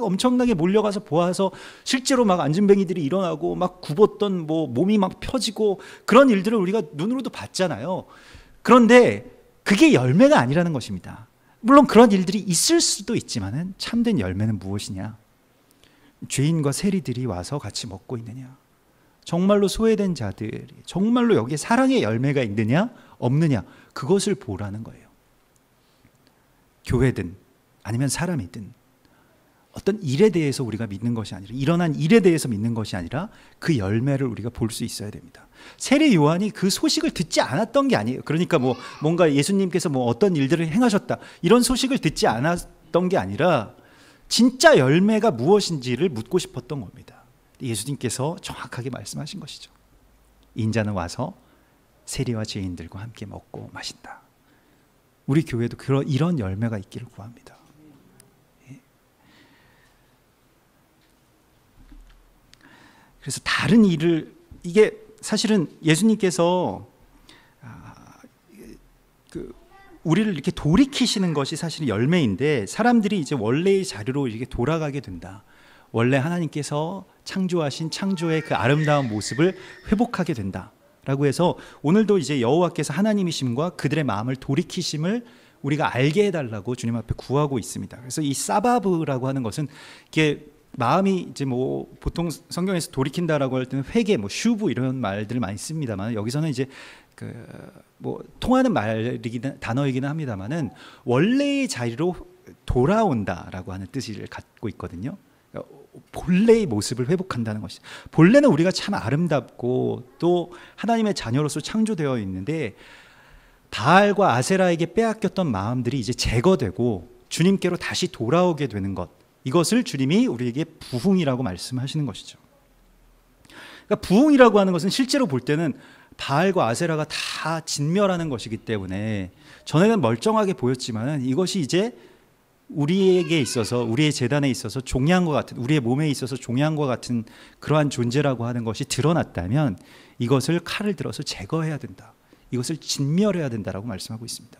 엄청나게 몰려가서 보아서 실제로 막 안진뱅이들이 일어나고 막 굽었던 뭐 몸이 막 펴지고 그런 일들을 우리가 눈으로도 봤잖아요. 그런데 그게 열매가 아니라는 것입니다. 물론 그런 일들이 있을 수도 있지만은 참된 열매는 무엇이냐? 죄인과 세리들이 와서 같이 먹고 있느냐? 정말로 소외된 자들이 정말로 여기에 사랑의 열매가 있느냐 없느냐, 그것을 보라는 거예요. 교회든 아니면 사람이든 어떤 일에 대해서 우리가 믿는 것이 아니라, 일어난 일에 대해서 믿는 것이 아니라 그 열매를 우리가 볼 수 있어야 됩니다. 세례 요한이 그 소식을 듣지 않았던 게 아니에요. 그러니까 뭐 뭔가 예수님께서 뭐 어떤 일들을 행하셨다 이런 소식을 듣지 않았던 게 아니라 진짜 열매가 무엇인지를 묻고 싶었던 겁니다. 예수님께서 정확하게 말씀하신 것이죠. 인자는 와서 세리와 죄인들과 함께 먹고 마신다. 우리 교회도 이런 열매가 있기를 구합니다. 그래서 다른 일을, 이게 사실은 예수님께서 우리를 이렇게 돌이키시는 것이 사실 열매인데, 사람들이 이제 원래의 자리로 이렇게 돌아가게 된다. 원래 하나님께서 창조하신 창조의 그 아름다운 모습을 회복하게 된다라고 해서 오늘도 이제 여호와께서 하나님이심과 그들의 마음을 돌이키심을 우리가 알게 해달라고 주님 앞에 구하고 있습니다. 그래서 이 사바브라고 하는 것은 이게 마음이 이제 뭐 보통 성경에서 돌이킨다라고 할 때는 회개, 뭐 슈브 이런 말들을 많이 씁니다만 여기서는 이제 그 뭐 통하는 단어이기는 합니다만은 원래의 자리로 돌아온다라고 하는 뜻을 갖고 있거든요. 본래의 모습을 회복한다는 것이, 본래는 우리가 참 아름답고 또 하나님의 자녀로서 창조되어 있는데 바알과 아세라에게 빼앗겼던 마음들이 이제 제거되고 주님께로 다시 돌아오게 되는 것, 이것을 주님이 우리에게 부흥이라고 말씀하시는 것이죠. 그러니까 부흥이라고 하는 것은 실제로 볼 때는 바알과 아세라가 다 진멸하는 것이기 때문에 전에는 멀쩡하게 보였지만 이것이 이제 우리에게 있어서, 우리의 재단에 있어서 종양과 같은, 우리의 몸에 있어서 종양과 같은 그러한 존재라고 하는 것이 드러났다면 이것을 칼을 들어서 제거해야 된다, 이것을 진멸해야 된다라고 말씀하고 있습니다.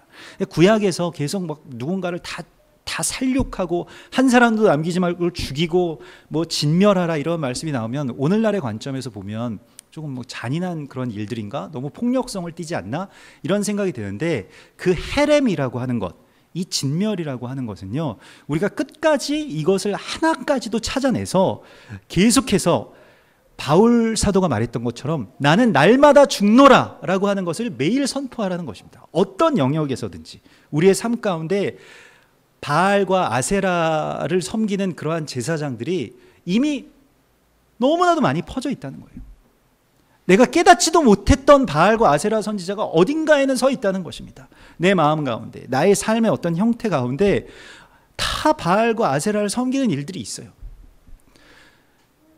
구약에서 계속 막 누군가를 다 살육하고 한 사람도 남기지 말고 죽이고 뭐 진멸하라 이런 말씀이 나오면 오늘날의 관점에서 보면 조금 뭐 잔인한 그런 일들인가, 너무 폭력성을 띠지 않나 이런 생각이 드는데, 그 헤렘이라고 하는 것, 이 진멸이라고 하는 것은요, 우리가 끝까지 이것을 하나까지도 찾아내서 계속해서 바울 사도가 말했던 것처럼 나는 날마다 죽노라 라고 하는 것을 매일 선포하라는 것입니다. 어떤 영역에서든지 우리의 삶 가운데 바알과 아세라를 섬기는 그러한 제사장들이 이미 너무나도 많이 퍼져 있다는 거예요. 내가 깨닫지도 못했던 바알과 아세라 선지자가 어딘가에는 서 있다는 것입니다. 내 마음 가운데, 나의 삶의 어떤 형태 가운데 다 바알과 아세라를 섬기는 일들이 있어요.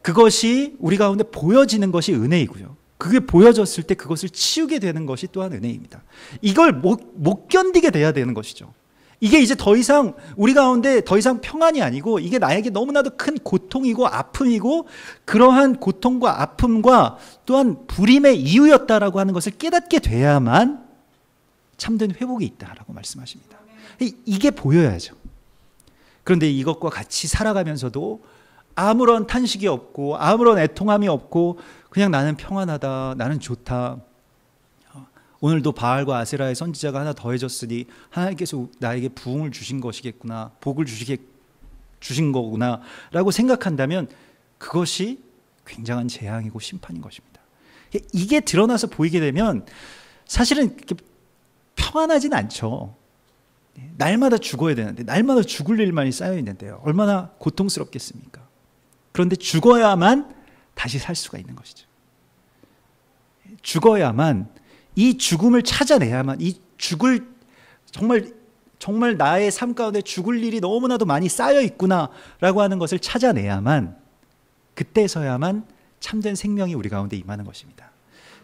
그것이 우리 가운데 보여지는 것이 은혜이고요, 그게 보여졌을 때 그것을 치우게 되는 것이 또한 은혜입니다. 이걸 못 견디게 돼야 되는 것이죠. 이게 이제 더 이상 우리 가운데 더 이상 평안이 아니고 이게 나에게 너무나도 큰 고통이고 아픔이고, 그러한 고통과 아픔과 또한 불임의 이유였다라고 하는 것을 깨닫게 돼야만 참된 회복이 있다라고 말씀하십니다. 이게 보여야죠. 그런데 이것과 같이 살아가면서도 아무런 탄식이 없고 아무런 애통함이 없고 그냥 나는 평안하다, 나는 좋다, 오늘도 바알과 아세라의 선지자가 하나 더해졌으니 하나님께서 나에게 부흥을 주신 것이겠구나, 복을 주신 거구나 라고 생각한다면 그것이 굉장한 재앙이고 심판인 것입니다. 이게 드러나서 보이게 되면 사실은 평안하진 않죠. 날마다 죽어야 되는데, 날마다 죽을 일만이 쌓여 있는데요, 얼마나 고통스럽겠습니까? 그런데 죽어야만 다시 살 수가 있는 것이죠. 죽어야만, 이 죽음을 찾아내야만, 이 죽을 정말 나의 삶 가운데 죽을 일이 너무나도 많이 쌓여 있구나라고 하는 것을 찾아내야만, 그때서야만 참된 생명이 우리 가운데 임하는 것입니다.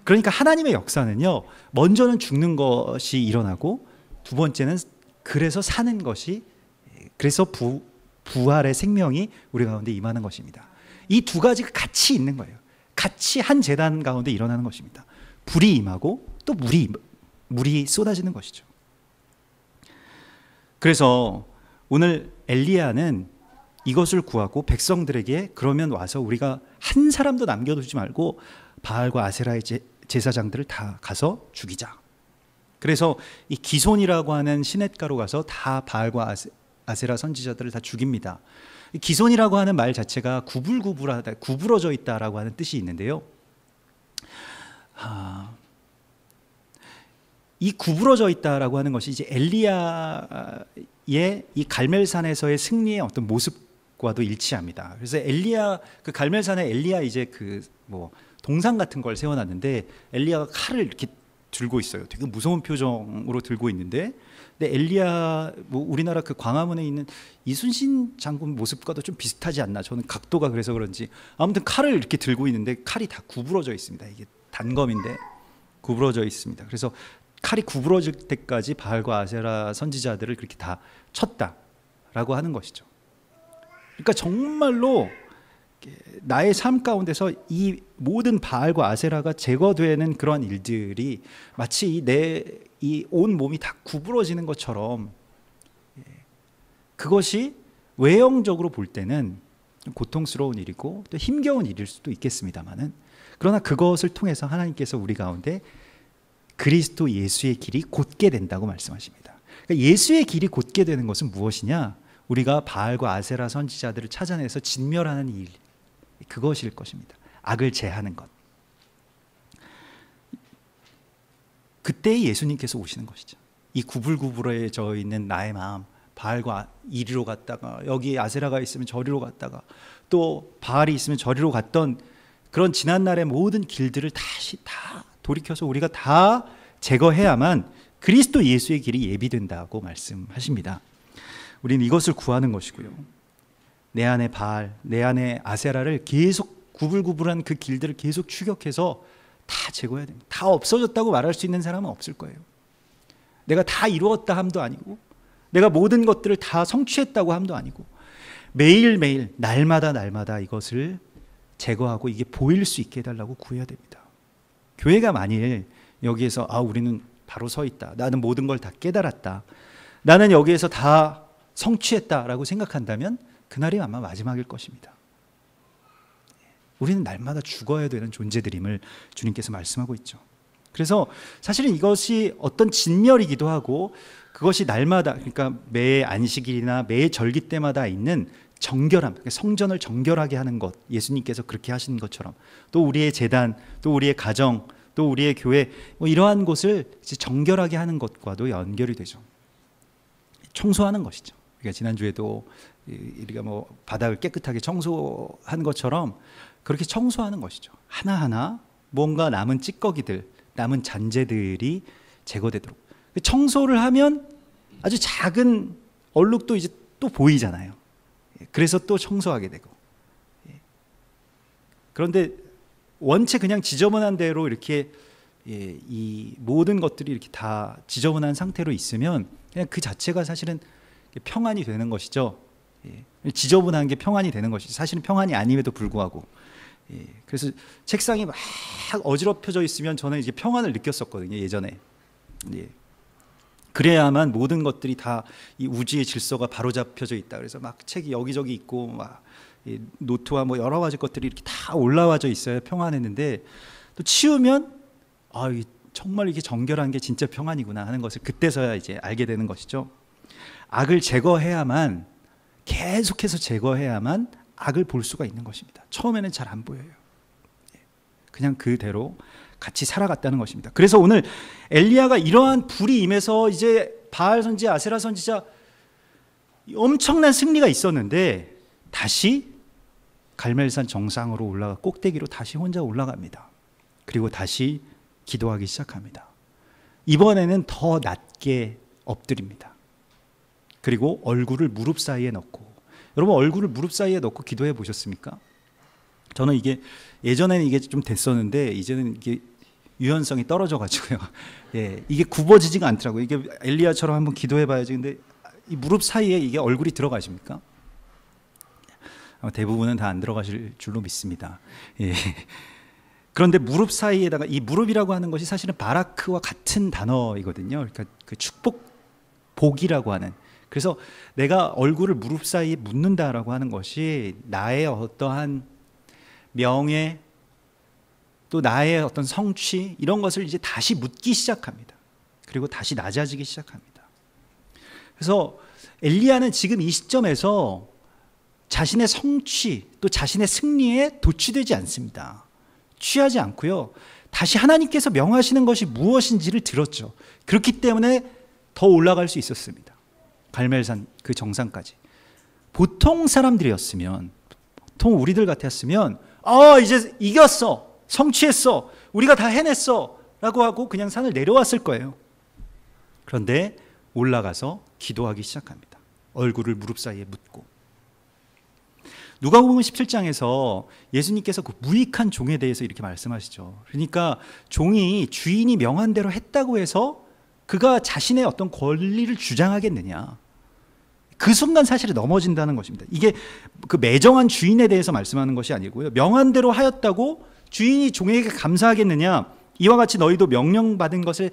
그러니까 하나님의 역사는요, 먼저는 죽는 것이 일어나고 두 번째는 그래서 사는 것이, 그래서 부활의 생명이 우리 가운데 임하는 것입니다. 이 두 가지가 같이 있는 거예요. 같이 한 재단 가운데 일어나는 것입니다. 불이 임하고 또 물이 쏟아지는 것이죠. 그래서 오늘 엘리야는 이것을 구하고 백성들에게, 그러면 와서 우리가 한 사람도 남겨두지 말고 바알과 아세라의 제사장들을 다 가서 죽이자. 그래서 이 기손이라고 하는 시냇가로 가서 다 바알과 아세라 선지자들을 다 죽입니다. 기손이라고 하는 말 자체가 구불구불하다, 구부러져 있다라고 하는 뜻이 있는데요, 이 구부러져 있다라고 하는 것이 이제 엘리야의 이 갈멜산에서의 승리의 어떤 모습과도 일치합니다. 그래서 그 갈멜산에 엘리야 이제 동상 같은 걸 세워놨는데 엘리야가 칼을 이렇게 들고 있어요. 되게 무서운 표정으로 들고 있는데, 근데 엘리야 우리나라 그 광화문에 있는 이순신 장군 모습과도 좀 비슷하지 않나? 저는 각도가 그래서 그런지 아무튼 칼을 이렇게 들고 있는데 칼이 다 구부러져 있습니다. 이게 단검인데 구부러져 있습니다. 그래서 칼이 구부러질 때까지 바알과 아세라 선지자들을 그렇게 다 쳤다라고 하는 것이죠. 그러니까 정말로 나의 삶 가운데서 이 모든 바알과 아세라가 제거되는 그런 일들이 마치 이 온 몸이 다 구부러지는 것처럼, 그것이 외형적으로 볼 때는 고통스러운 일이고 또 힘겨운 일일 수도 있겠습니다만은, 그러나 그것을 통해서 하나님께서 우리 가운데 그리스도 예수의 길이 곧게 된다고 말씀하십니다. 그러니까 예수의 길이 곧게 되는 것은 무엇이냐? 우리가 바알과 아세라 선지자들을 찾아내서 진멸하는 일, 그것일 것입니다. 악을 제하는 것. 그때 예수님께서 오시는 것이죠. 이 구불구불해져 있는 나의 마음, 바알과 이리로 갔다가 여기 아세라가 있으면 저리로 갔다가 또 바알이 있으면 저리로 갔던 그런 지난날의 모든 길들을 다시 다 돌이켜서 우리가 다 제거해야만 그리스도 예수의 길이 예비된다고 말씀하십니다. 우리는 이것을 구하는 것이고요. 내 안에 바알, 내 안에 아세라를 계속 구불구불한 그 길들을 계속 추격해서 다 제거해야 됩니다. 다 없어졌다고 말할 수 있는 사람은 없을 거예요. 내가 다 이루었다 함도 아니고 내가 모든 것들을 다 성취했다고 함도 아니고 매일매일 날마다 이것을 제거하고 이게 보일 수 있게 해달라고 구해야 됩니다. 교회가 만일 여기에서 우리는 바로 서 있다, 나는 모든 걸 다 깨달았다, 나는 여기에서 다 성취했다라고 생각한다면 그날이 아마 마지막일 것입니다. 우리는 날마다 죽어야 되는 존재들임을 주님께서 말씀하고 있죠. 그래서 사실은 이것이 어떤 진멸이기도 하고 그것이 날마다, 그러니까 매 안식일이나 매 절기 때마다 있는 정결함, 성전을 정결하게 하는 것, 예수님께서 그렇게 하신 것처럼 또 우리의 제단, 또 우리의 가정, 또 우리의 교회, 이러한 곳을 정결하게 하는 것과도 연결이 되죠. 청소하는 것이죠. 그러니까 지난주에도 우리가 바닥을 깨끗하게 청소한 것처럼 그렇게 청소하는 것이죠. 하나하나 뭔가 남은 찌꺼기들, 남은 잔재들이 제거되도록. 청소를 하면 아주 작은 얼룩도 이제 또 보이잖아요. 그래서 또 청소하게 되고. 그런데 원체 그냥 지저분한 대로 이렇게 이 모든 것들이 이렇게 다 지저분한 상태로 있으면 그냥 그 자체가 사실은 평안이 되는 것이죠. 지저분한 게 평안이 되는 것이죠. 사실은 평안이 아님에도 불구하고. 그래서 책상이 막 어지럽혀져 있으면 저는 이제 평안을 느꼈었거든요, 예전에. 그래야만 모든 것들이 다 이 우주의 질서가 바로잡혀져 있다. 그래서 막 책이 여기저기 있고 막 노트와 여러 가지 것들이 이렇게 다 올라와져 있어야 평안했는데, 또 치우면 정말 이게 정결한 게 진짜 평안이구나 하는 것을 그때서야 이제 알게 되는 것이죠. 악을 제거해야만, 계속해서 제거해야만 악을 볼 수가 있는 것입니다. 처음에는 잘 안 보여요. 그냥 그대로 같이 살아갔다는 것입니다. 그래서 오늘 엘리야가 이러한 불이 임해서 이제 바알 선지, 아세라 선지자 엄청난 승리가 있었는데 다시 갈멜산 정상으로 올라가 꼭대기로 다시 혼자 올라갑니다. 그리고 다시 기도하기 시작합니다. 이번에는 더 낮게 엎드립니다. 그리고 얼굴을 무릎 사이에 넣고, 여러분 얼굴을 무릎 사이에 넣고 기도해 보셨습니까? 저는 이게 예전에는 이게 좀 됐었는데 이제는 이게 유연성이 떨어져가지고요. 이게 굽어지지가 않더라고요. 이게 엘리야처럼 한번 기도해봐야지. 근데 이 무릎 사이에 이게 얼굴이 들어가십니까? 대부분은 다 안 들어가실 줄로 믿습니다. 그런데 무릎 사이에다가, 이 무릎이라고 하는 것이 사실은 바라크와 같은 단어이거든요. 그러니까 그 축복, 복이라고 하는. 그래서 내가 얼굴을 무릎 사이에 묻는다라고 하는 것이 나의 어떠한 명예, 또 나의 어떤 성취, 이런 것을 이제 다시 묻기 시작합니다. 그리고 다시 낮아지기 시작합니다. 그래서 엘리야는 지금 이 시점에서 자신의 성취, 또 자신의 승리에 도취되지 않습니다. 취하지 않고요, 다시 하나님께서 명하시는 것이 무엇인지를 들었죠. 그렇기 때문에 더 올라갈 수 있었습니다. 갈멜산 그 정상까지. 보통 사람들이었으면, 보통 우리들 같았으면 이제 이겼어, 성취했어, 우리가 다 해냈어 라고 하고 그냥 산을 내려왔을 거예요. 그런데 올라가서 기도하기 시작합니다. 얼굴을 무릎 사이에 묻고. 누가복음 17장에서 예수님께서 그 무익한 종에 대해서 이렇게 말씀하시죠. 그러니까 종이 주인이 명한 대로 했다고 해서 그가 자신의 어떤 권리를 주장하겠느냐. 그 순간 사실은 넘어진다는 것입니다. 이게 그 매정한 주인에 대해서 말씀하는 것이 아니고요, 명한 대로 하였다고 주인이 종에게 감사하겠느냐. 이와 같이 너희도 명령받은 것을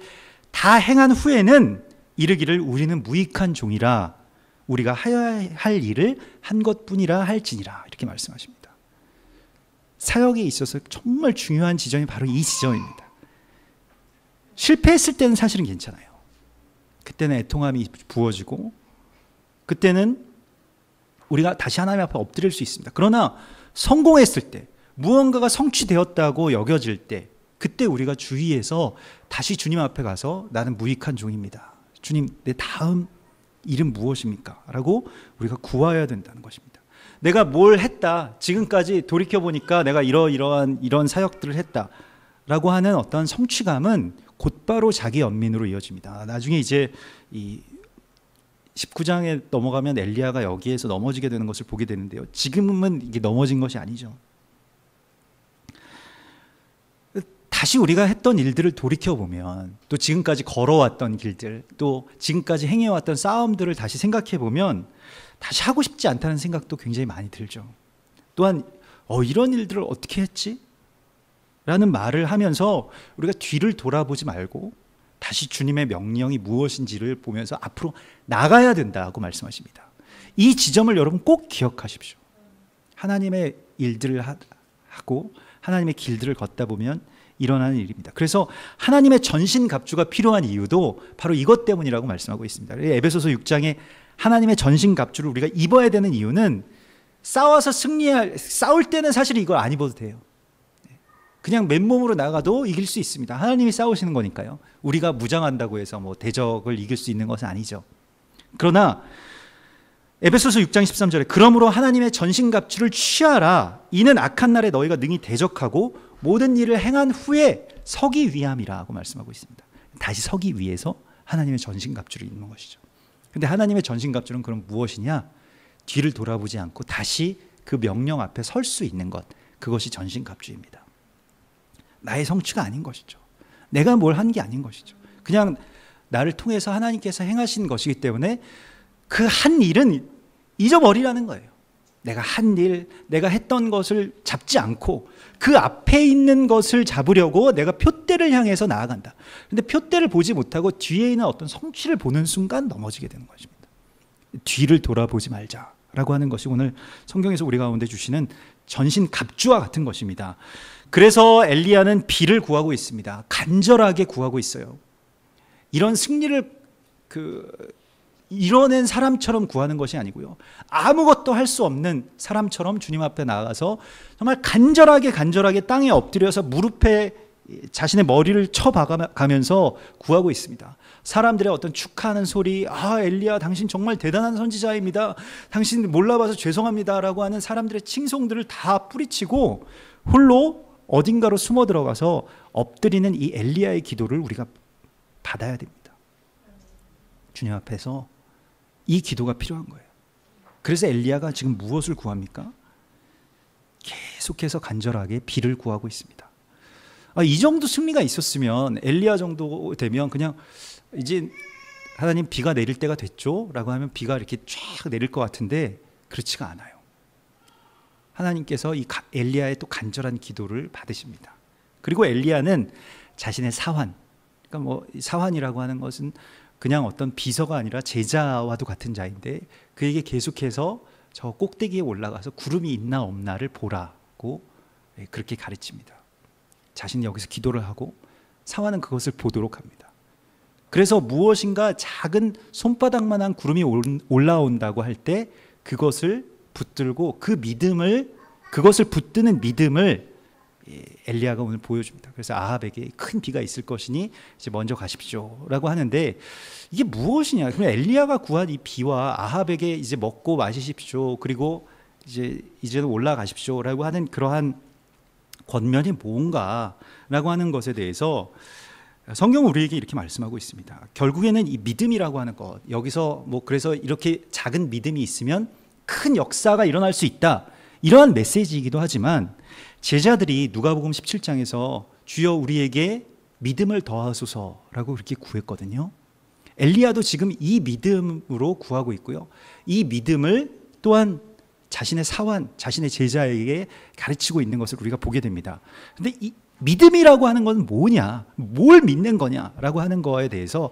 다 행한 후에는 이르기를 우리는 무익한 종이라 우리가 하여야 할 일을 한 것뿐이라 할지니라 이렇게 말씀하십니다. 사역에 있어서 정말 중요한 지점이 바로 이 지점입니다. 실패했을 때는 사실은 괜찮아요. 그때는 애통함이 부어지고 그때는 우리가 다시 하나님 앞에 엎드릴 수 있습니다. 그러나 성공했을 때, 무언가가 성취되었다고 여겨질 때, 그때 우리가 주위에서 다시 주님 앞에 가서 나는 무익한 종입니다. 주님, 내 다음 일은 무엇입니까? 라고 우리가 구하여야 된다는 것입니다. 내가 뭘 했다, 지금까지 돌이켜보니까 내가 이런 사역들을 했다 라고 하는 어떤 성취감은 곧바로 자기 연민으로 이어집니다. 나중에 이제 이 19장에 넘어가면 엘리야가 여기에서 넘어지게 되는 것을 보게 되는데요. 지금은 이게 넘어진 것이 아니죠. 다시 우리가 했던 일들을 돌이켜보면, 또 지금까지 걸어왔던 길들, 또 지금까지 행해왔던 싸움들을 다시 생각해보면 다시 하고 싶지 않다는 생각도 굉장히 많이 들죠. 또한 이런 일들을 어떻게 했지? 라는 말을 하면서 우리가 뒤를 돌아보지 말고 다시 주님의 명령이 무엇인지를 보면서 앞으로 나가야 된다고 말씀하십니다. 이 지점을 여러분 꼭 기억하십시오. 하나님의 일들을 하고 하나님의 길들을 걷다 보면 일어나는 일입니다. 그래서 하나님의 전신갑주가 필요한 이유도 바로 이것 때문이라고 말씀하고 있습니다. 에베소서 6장에 하나님의 전신갑주를 우리가 입어야 되는 이유는 싸워서 싸울 때는 사실 이걸 안 입어도 돼요. 그냥 맨몸으로 나가도 이길 수 있습니다. 하나님이 싸우시는 거니까요. 우리가 무장한다고 해서 뭐 대적을 이길 수 있는 것은 아니죠. 그러나 에베소서 6장 13절에 그러므로 하나님의 전신갑주를 취하라. 이는 악한 날에 너희가 능히 대적하고 모든 일을 행한 후에 서기 위함이라고 말씀하고 있습니다. 다시 서기 위해서 하나님의 전신갑주를 입는 것이죠. 근데 하나님의 전신갑주는 그럼 무엇이냐? 뒤를 돌아보지 않고 다시 그 명령 앞에 설 수 있는 것, 그것이 전신갑주입니다. 나의 성취가 아닌 것이죠. 내가 뭘 한 게 아닌 것이죠. 그냥 나를 통해서 하나님께서 행하신 것이기 때문에 그 한 일은 잊어버리라는 거예요. 내가 한 일, 내가 했던 것을 잡지 않고 그 앞에 있는 것을 잡으려고 내가 표대를 향해서 나아간다. 그런데 표대를 보지 못하고 뒤에 있는 어떤 성취를 보는 순간 넘어지게 되는 것입니다. 뒤를 돌아보지 말자라고 하는 것이 오늘 성경에서 우리 가운데 주시는 전신갑주와 같은 것입니다. 그래서 엘리야는 비를 구하고 있습니다. 간절하게 구하고 있어요. 이런 승리를 이뤄낸 사람처럼 구하는 것이 아니고요. 아무것도 할 수 없는 사람처럼 주님 앞에 나아가서 정말 간절하게 땅에 엎드려서 무릎에 자신의 머리를 쳐박아가면서 구하고 있습니다. 사람들의 어떤 축하하는 소리, 엘리야 당신 정말 대단한 선지자입니다. 당신 몰라봐서 죄송합니다 라고 하는 사람들의 칭송들을 다 뿌리치고 홀로 어딘가로 숨어 들어가서 엎드리는 이 엘리야의 기도를 우리가 받아야 됩니다. 주님 앞에서 이 기도가 필요한 거예요. 그래서 엘리야가 지금 무엇을 구합니까? 계속해서 간절하게 비를 구하고 있습니다. 이 정도 승리가 있었으면 엘리야 정도 되면 그냥 이제 하나님 비가 내릴 때가 됐죠? 라고 하면 비가 이렇게 쫙 내릴 것 같은데 그렇지가 않아요. 하나님께서 이 엘리야의 또 간절한 기도를 받으십니다. 그리고 엘리야는 자신의 사환, 그러니까 뭐 사환이라고 하는 것은 그냥 어떤 비서가 아니라 제자와도 같은 자인데 그에게 계속해서 저 꼭대기에 올라가서 구름이 있나 없나를 보라고 그렇게 가르칩니다. 자신이 여기서 기도를 하고 사환은 그것을 보도록 합니다. 그래서 무엇인가 작은 손바닥만한 구름이 올라온다고 할 때 그것을 붙들고 그것을 붙드는 믿음을 엘리야가 오늘 보여줍니다. 그래서 아합에게 큰 비가 있을 것이니 이제 먼저 가십시오라고 하는데 이게 무엇이냐? 그럼 엘리야가 구한 이 비와 아합에게 이제 먹고 마시십시오. 그리고 이제는 올라가십시오라고 하는 그러한 권면이 뭔가라고 하는 것에 대해서 성경은 우리에게 이렇게 말씀하고 있습니다. 결국에는 이 믿음이라고 하는 것, 여기서 그래서 이렇게 작은 믿음이 있으면 큰 역사가 일어날 수 있다. 이러한 메시지이기도 하지만 제자들이 누가복음 17장에서 주여 우리에게 믿음을 더하소서라고 그렇게 구했거든요. 엘리야도 지금 이 믿음으로 구하고 있고요. 이 믿음을 또한 자신의 사환, 자신의 제자에게 가르치고 있는 것을 우리가 보게 됩니다. 그런데 믿음이라고 하는 건 뭐냐, 뭘 믿는 거냐라고 하는 거에 대해서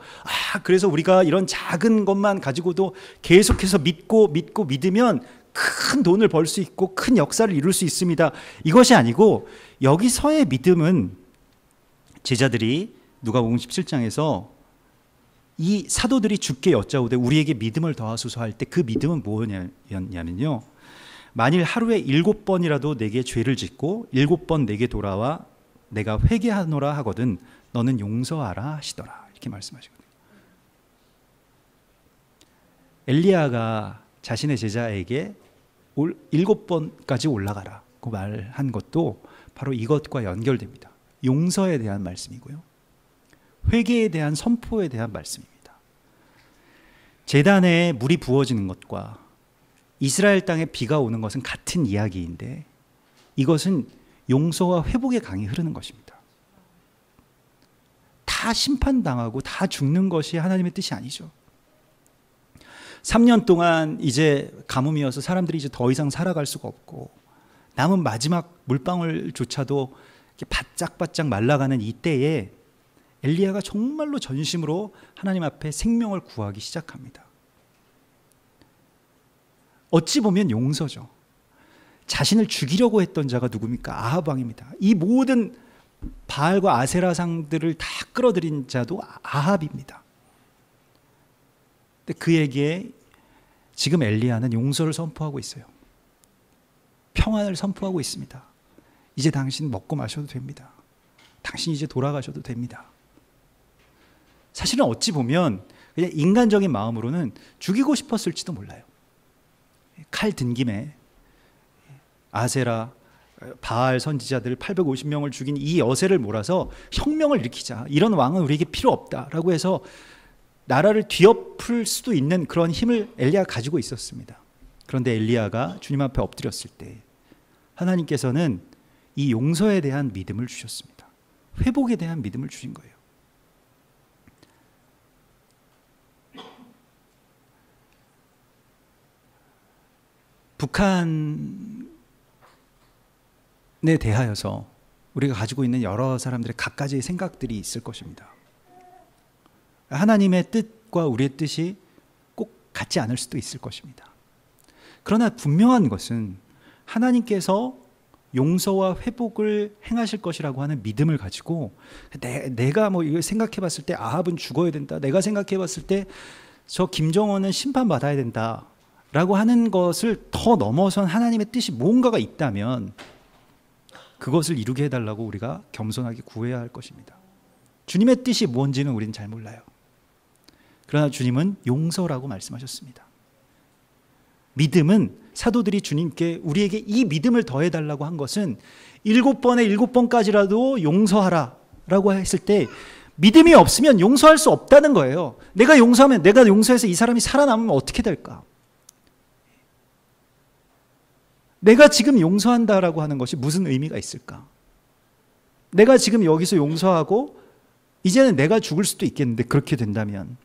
그래서 우리가 이런 작은 것만 가지고도 계속해서 믿고 믿으면 큰 돈을 벌 수 있고 큰 역사를 이룰 수 있습니다. 이것이 아니고 여기서의 믿음은 제자들이 누가복음 17장에서 이 사도들이 주께 여짜오되 우리에게 믿음을 더하소서 할 때 그 믿음은 뭐였냐면요, 만일 하루에 7번이라도 내게 죄를 짓고 7번 내게 돌아와 내가 회개하노라 하거든 너는 용서하라 하시더라, 이렇게 말씀하시거든요. 엘리야가 자신의 제자에게 7번까지 올라가라고 말한 것도 바로 이것과 연결됩니다. 용서에 대한 말씀이고요, 회개에 대한 선포에 대한 말씀입니다. 제단에 물이 부어지는 것과 이스라엘 땅에 비가 오는 것은 같은 이야기인데 이것은 용서와 회복의 강이 흐르는 것입니다. 다 심판당하고 다 죽는 것이 하나님의 뜻이 아니죠. 3년 동안 이제 가뭄이어서 사람들이 이제 더 이상 살아갈 수가 없고 남은 마지막 물방울조차도 바짝바짝 말라가는 이때에 엘리야가 정말로 전심으로 하나님 앞에 생명을 구하기 시작합니다. 어찌 보면 용서죠. 자신을 죽이려고 했던 자가 누굽니까? 아합 왕입니다. 이 모든 바알과 아세라 상들을 다 끌어들인 자도 아합입니다. 근데 그에게 지금 엘리야는 용서를 선포하고 있어요. 평안을 선포하고 있습니다. 이제 당신 먹고 마셔도 됩니다. 당신 이제 돌아가셔도 됩니다. 사실은 어찌 보면 그냥 인간적인 마음으로는 죽이고 싶었을지도 몰라요. 칼 든 김에 아세라, 바알 선지자들 850명을 죽인 이 여세를 몰아서 혁명을 일으키자, 이런 왕은 우리에게 필요 없다라고 해서 나라를 뒤엎을 수도 있는 그런 힘을 엘리야가 가지고 있었습니다. 그런데 엘리야가 주님 앞에 엎드렸을 때 하나님께서는 이 용서에 대한 믿음을 주셨습니다. 회복에 대한 믿음을 주신 거예요. 북한에 대하여서 우리가 가지고 있는 여러 사람들의 각가지의 생각들이 있을 것입니다. 하나님의 뜻과 우리의 뜻이 꼭 같지 않을 수도 있을 것입니다. 그러나 분명한 것은 하나님께서 용서와 회복을 행하실 것이라고 하는 믿음을 가지고 내가 뭐 이걸 생각해 봤을 때 아합은 죽어야 된다, 내가 생각해 봤을 때 저 김정은은 심판받아야 된다 라고 하는 것을 더 넘어선 하나님의 뜻이 무언가가 있다면 그것을 이루게 해달라고 우리가 겸손하게 구해야 할 것입니다. 주님의 뜻이 뭔지는 우리는 잘 몰라요. 그러나 주님은 용서라고 말씀하셨습니다. 믿음은 사도들이 주님께 우리에게 이 믿음을 더해달라고 한 것은 7번에 7번까지라도 용서하라 라고 했을 때 믿음이 없으면 용서할 수 없다는 거예요. 내가 용서하면, 내가 용서해서 이 사람이 살아남으면 어떻게 될까? 내가 지금 용서한다라고 하는 것이 무슨 의미가 있을까? 내가 지금 여기서 용서하고 이제는 내가 죽을 수도 있겠는데 그렇게 된다면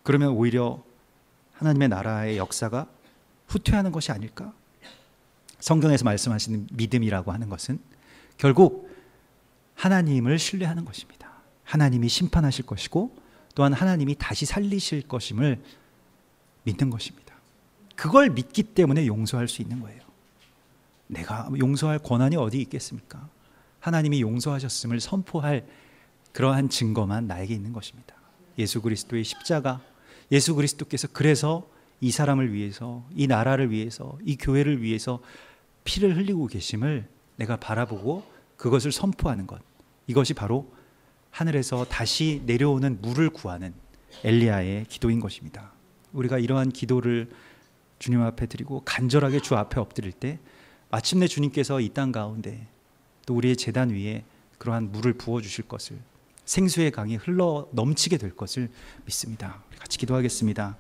그러면 오히려 하나님의 나라의 역사가 후퇴하는 것이 아닐까? 성경에서 말씀하시는 믿음이라고 하는 것은 결국 하나님을 신뢰하는 것입니다. 하나님이 심판하실 것이고 또한 하나님이 다시 살리실 것임을 믿는 것입니다. 그걸 믿기 때문에 용서할 수 있는 거예요. 내가 용서할 권한이 어디 있겠습니까? 하나님이 용서하셨음을 선포할 그러한 증거만 나에게 있는 것입니다. 예수 그리스도의 십자가, 예수 그리스도께서 그래서 이 사람을 위해서, 이 나라를 위해서, 이 교회를 위해서 피를 흘리고 계심을 내가 바라보고 그것을 선포하는 것, 이것이 바로 하늘에서 다시 내려오는 물을 구하는 엘리야의 기도인 것입니다. 우리가 이러한 기도를 주님 앞에 드리고 간절하게 주 앞에 엎드릴 때 마침내 주님께서 이 땅 가운데 또 우리의 제단 위에 그러한 물을 부어주실 것을, 생수의 강이 흘러 넘치게 될 것을 믿습니다. 우리 같이 기도하겠습니다.